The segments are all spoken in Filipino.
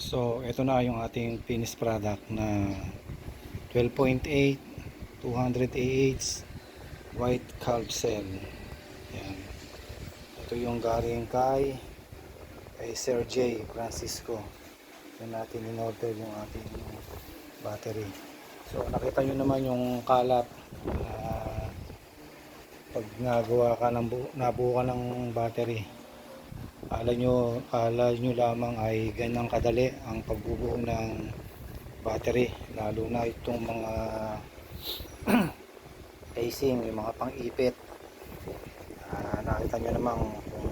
So, ito na yung ating finished product na 12.8 200 AH white calv cell. Yan. Ito yung galing kay Sir J. Francisco. Yan natin in-order yung ating battery. So, nakita nyo naman yung kalat. Pag nagawa ka nabuo ka ng battery, akala nyo lamang ay ganyang kadali ang pagbubuo ng battery, lalo na itong mga casing, yung mga pang-ipit. Nakita nyo namang kung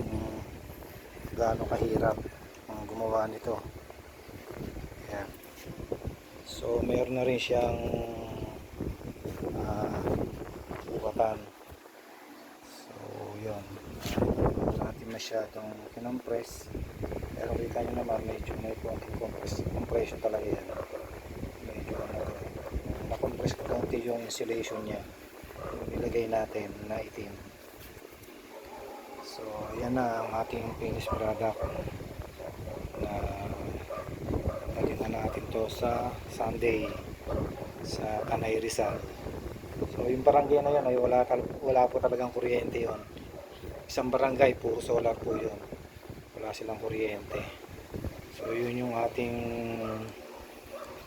gaano kahirap ang gumawa nito. Ayan. So mayroon na rin siyang bukatan. So yun, natin masyadong kinompress, pero kita nyo naman medyo may konting compression talaga yan. Medyo na-compress ko konti yung insulation nya, ilagay natin na itim. So ayan na ang ating finished product na nalina natin to sa Sunday sa Tanay Rizal. So yung barangay na yun ay wala po talagang kuryente yon. Isang barangay, puro solar po yun, wala silang kuryente. So yun yung ating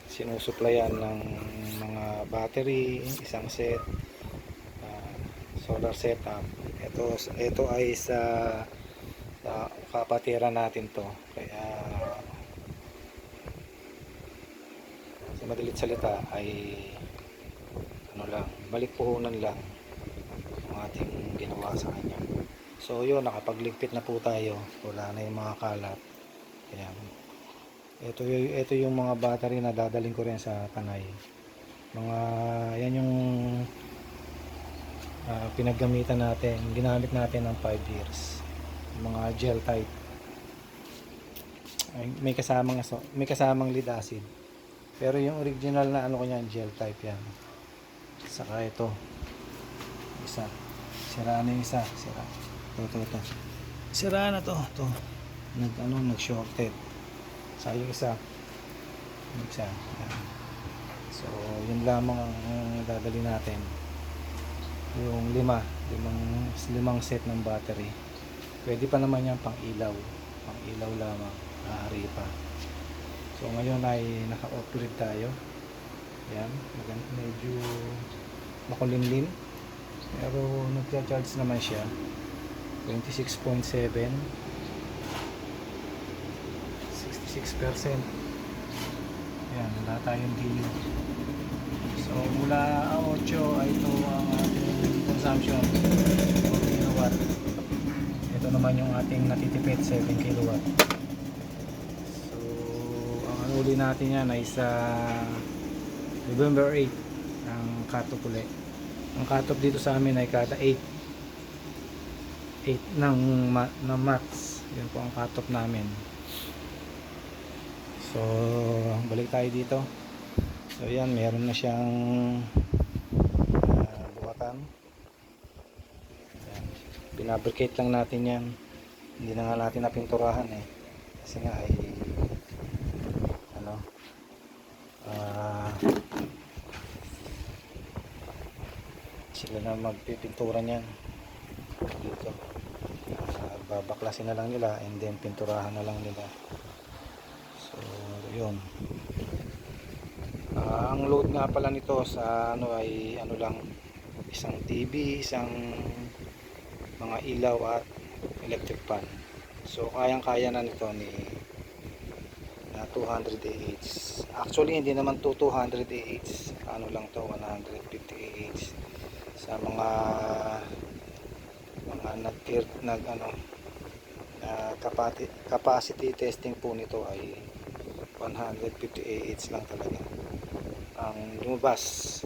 sinusuplayan ng mga battery, isang set, solar setup. Ito ay sa kapatiran natin to, kaya sa madalit salita ay ano lang, balik puhunan lang ang ating ginawa sa kanya. So yun, nakapagligpit na po tayo, wala na yung mga kalat. Ayan. Ito yung mga battery na dadaling ko rin sa Tanay. Yan yung pinaggamitan natin, ginamit natin ng 5 years. Mga gel type. May kasamang lead acid. Pero yung original na ano ko yan, gel type yan. Saka ito. Isa. Sira na yung isa. Sira. Ito. Sira na to. Nag-shorted. Sa yung isa. Yan. So, yun lamang ang dadali natin. Yung limang set ng battery. Pwede pa naman yan pang ilaw lamang, maaari pa. So ngayon ay naka-off-grid tayo. Yan, medyo makulimlim, pero nagcha-charge naman siya 26.7, 66%. Yan, wala tayong dilim. So mula 8 ay ito ang ating consumption, 4 kilowatt. Ito naman yung ating natitipid, 7 kilowatt. So ang uli natin yan ay sa November 8 ang cut-off ulit. Ang cut-off dito sa amin ay kada 8 ng mats. Yun po ang cut-off namin. So balik tayo dito. So yan, meron na siyang buwatan. Binabricate lang natin yan. Hindi na nga natin napinturahan kasi nga ay sila na magpipintura niyan dito. Babaklasin na lang nila and then pinturahan na lang nila. So yun. Ang load nga pala nito sa ay lang, isang TV, isang mga ilaw at electric fan. So kayang-kaya na nito na 200 AH. Actually hindi naman to 200 AH. Ano lang to, 150 AH. Sa mga capacity testing po nito ay 150 AH lang talaga ang lumabas.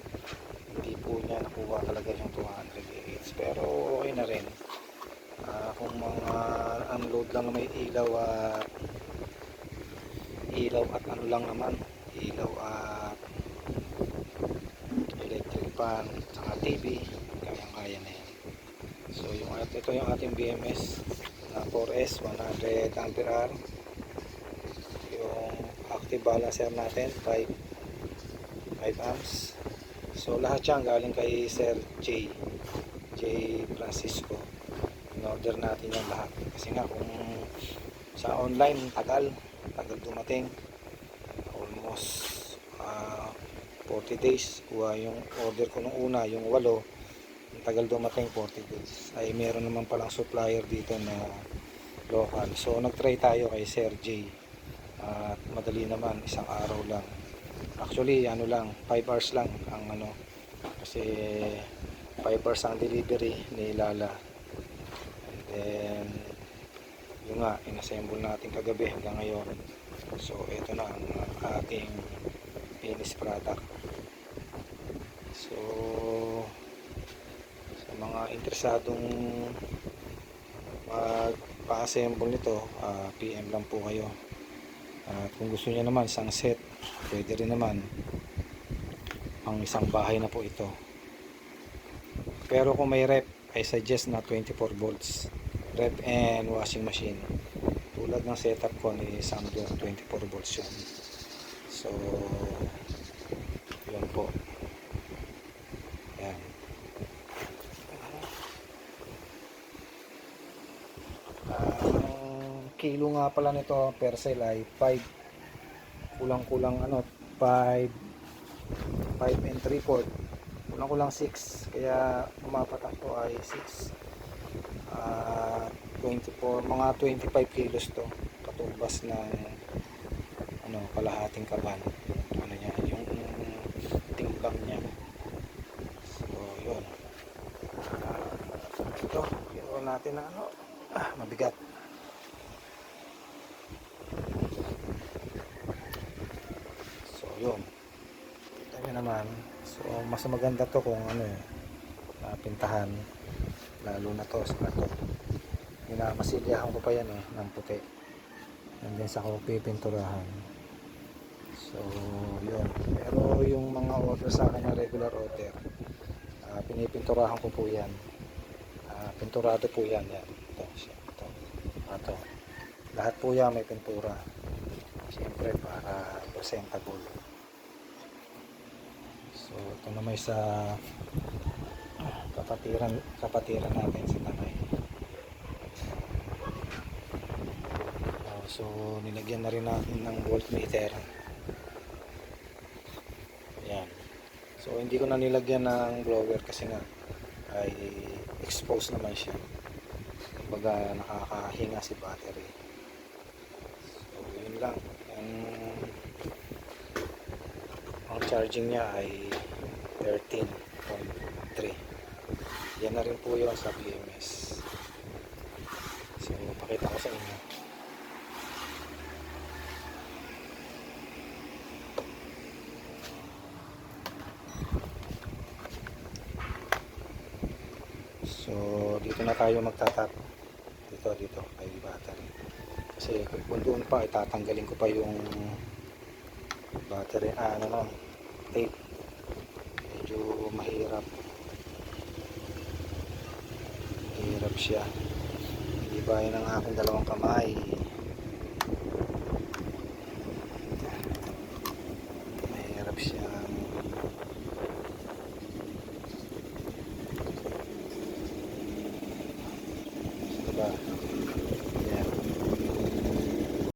Hindi po niya nakuha talaga yung 200 AH, pero okay na rin. Kung mga unload lang may ilaw at ano lang naman, ilaw at electric fan saka TV, kayang-kaya na yan. So ito yung ating BMS na 4S 100 ampere hour. Yung active balancer natin, 5 amps. So lahat yan galing kay Sir J Francisco. In-order natin yung lahat kasi nga kung sa online tagal dumating, almost 40 days. Kuha yung order ko nung una, yung 8, ang tagal dumating, 40 days. Ay meron naman palang supplier dito na local, so nagtry tayo kay Sir J. At madali naman, isang araw lang. Actually ano lang, 5 hours lang ang ano, kasi 5 hours ang delivery ni Lala. And then yung nga, inassemble natin kagabi hanggang ngayon. So ito na ang ating finished product. So sa mga interesadong magpa-assemble nito, PM lang po kayo. At kung gusto niyo naman isang set, pwede rin naman. Pang isang bahay na po ito. Pero kung may rep, I suggest na 24 volts rep and washing machine. Tulad ng setup ko ni Samsung, 24 volts yun. So yun po. Yan. Kilo nga pala nito per cell ay 5, kulang-kulang ano, 5 and 3/4, kulang-kulang 6, kaya umapatak to ay 6, 24, mga 25 kilos to, katumbas ng ano, kalahating kaban, ano niya, yung timbang niya. So yun, ito ginawa natin na ano, mabigat. Yun, kita nyo naman. So mas maganda to kung ano pintahan, lalo na to sa to. Masilyahan ko pa yan ng puti, and then sa ko pipinturahan. So yun, pero yung mga order sa akin na regular order, pinipinturahan ko po yan, pinturado po yan, ito. Lahat po yan may pintura, siyempre para presentable. So ito naman sa kapatiran natin sa tanay. So nilagyan na rin natin ng voltmeter. Ayan. So hindi ko na nilagyan ng blower kasi nga ay exposed naman siya. Kumbaga nakakahinga si battery. So yun lang. Ang charging niya ay 13.3. Yan na rin po yun sa BMS. So pakita ko sa inyo. So dito na tayo magtatap. Dito kay battery. Kasi kung doon pa, itatanggalin ko pa yung battery, tape. Medyo mahirap siya, hindi ba yun ang aking dalawang kamay.